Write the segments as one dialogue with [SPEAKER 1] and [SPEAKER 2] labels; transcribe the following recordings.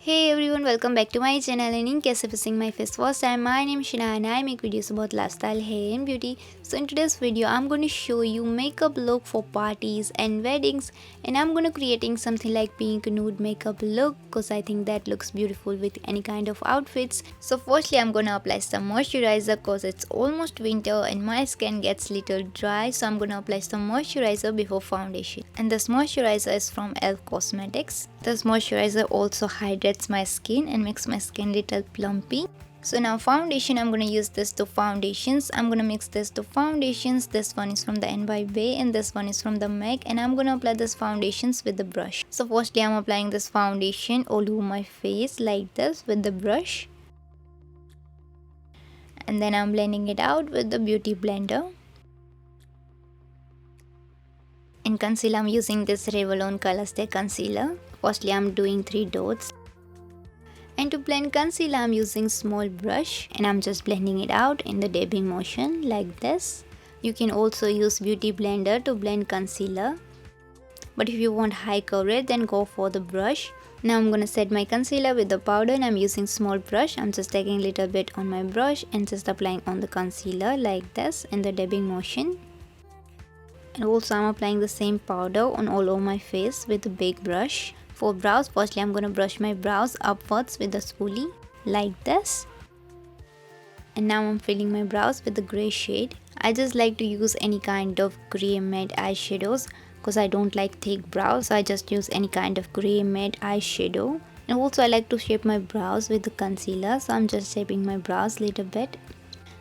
[SPEAKER 1] Hey everyone, welcome back to my channel, and in case of seeing my face first time, my name is Shina and I make videos about lifestyle, hair and beauty. So in today's video, I'm going to show you makeup look for parties and weddings, and I'm going to creating something like pink nude makeup look because I think that looks beautiful with any kind of outfits. So firstly, I'm going to apply some moisturizer because it's almost winter and my skin gets little dry, so I'm going to apply some moisturizer before foundation. And this moisturizer is from Elf Cosmetics. This moisturizer also hydrates my skin and makes my skin little plumpy. So now foundation, I'm going to use this to foundations. I'm going to mix this to foundations. This one is from the NYB and this one is from the MAC, and I'm going to apply this foundations with the brush. So firstly, I'm applying this foundation all over my face like this with the brush, and then I'm blending it out with the beauty blender. In concealer, I'm using this Revlon Colorstay concealer. Firstly, I'm doing 3 dots. And to blend concealer, I'm using small brush and I'm just blending it out in the dabbing motion like this. You can also use beauty blender to blend concealer, but if you want high coverage, then go for the brush. Now I'm gonna set my concealer with the powder and I'm using small brush. I'm just taking a little bit on my brush and just applying on the concealer like this in the dabbing motion. And also I'm applying the same powder on all over my face with a big brush. For brows, firstly I'm going to brush my brows upwards with the spoolie like this. And now I'm filling my brows with the grey shade. I just like to use any kind of grey matte eyeshadows because I don't like thick brows, so I just use any kind of grey matte eyeshadow. And also I like to shape my brows with the concealer, so I'm just shaping my brows a little bit.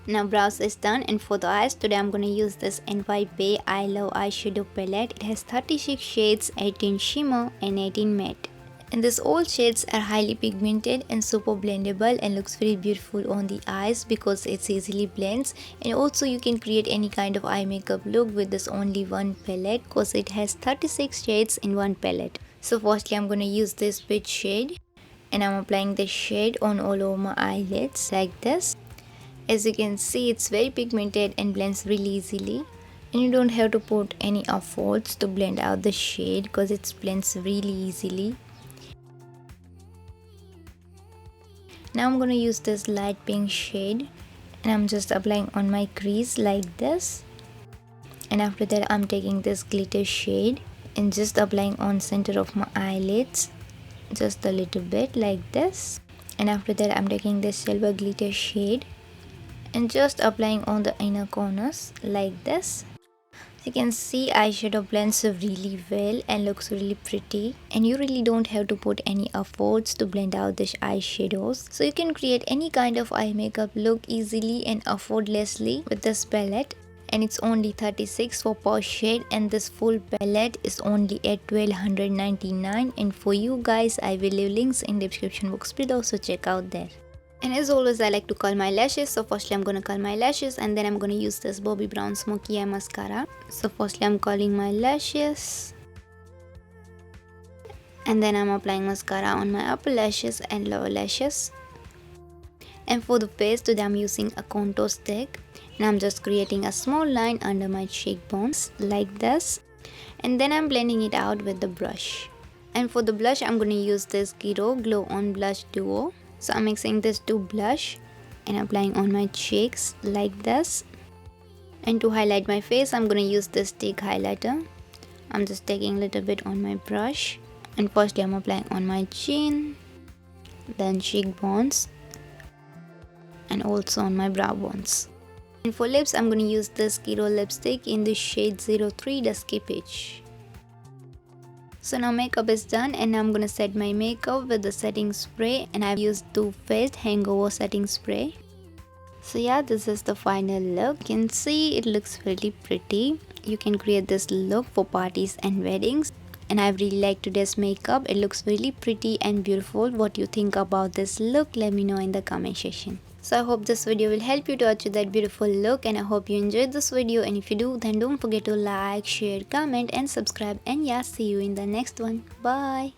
[SPEAKER 1] Now brows is done, and for the eyes, today I'm going to use this NYB I Love eyeshadow palette. It has 36 shades, 18 shimmer and 18 matte. And these all shades are highly pigmented and super blendable and looks very beautiful on the eyes because it's easily blends. And also you can create any kind of eye makeup look with this only one palette because it has 36 shades in one palette. So firstly I'm going to use this peach shade and I'm applying this shade on all over my eyelids like this. As you can see, it's very pigmented and blends really easily, and you don't have to put any efforts to blend out the shade because it blends really easily. Now I'm going to use this light pink shade and I'm just applying on my crease like this. And after that I'm taking this glitter shade and just applying on center of my eyelids just a little bit like this. And after that I'm taking this silver glitter shade and just applying on the inner corners like this. You can see eyeshadow blends really well and looks really pretty, and you really don't have to put any efforts to blend out these eyeshadows, so you can create any kind of eye makeup look easily and effortlessly with this palette. And it's only 36 for per shade, and this full palette is only at $1299. And for you guys, I will leave links in the description box below, so check out there. And as always, I like to curl my lashes. So firstly I'm gonna curl my lashes and then I'm gonna use this Bobbi Brown Smoky Eye Mascara. So firstly I'm curling my lashes, and then I'm applying mascara on my upper lashes and lower lashes. And for the face, today I'm using a contour stick and I'm just creating a small line under my cheekbones like this, and then I'm blending it out with the brush. And for the blush, I'm gonna use this Kiro Glow On Blush Duo. So I'm mixing this to blush and applying on my cheeks like this. And to highlight my face, I'm gonna use this stick highlighter. I'm just taking a little bit on my brush, and firstly I'm applying on my chin, then cheekbones, and also on my brow bones. And for lips, I'm gonna use this Kiro lipstick in the shade 03 Dusky Peach. So now makeup is done, and I'm gonna set my makeup with the setting spray, and I've used Too Faced Hangover setting spray. So yeah, this is the final look. You can see it looks really pretty. You can create this look for parties and weddings, and I really like today's makeup. It looks really pretty and beautiful. What you think about this look, let me know in the comment section. So I hope this video will help you to achieve that beautiful look, and I hope you enjoyed this video, and if you do, then don't forget to like, share, comment and subscribe, and yeah, see you in the next one. Bye.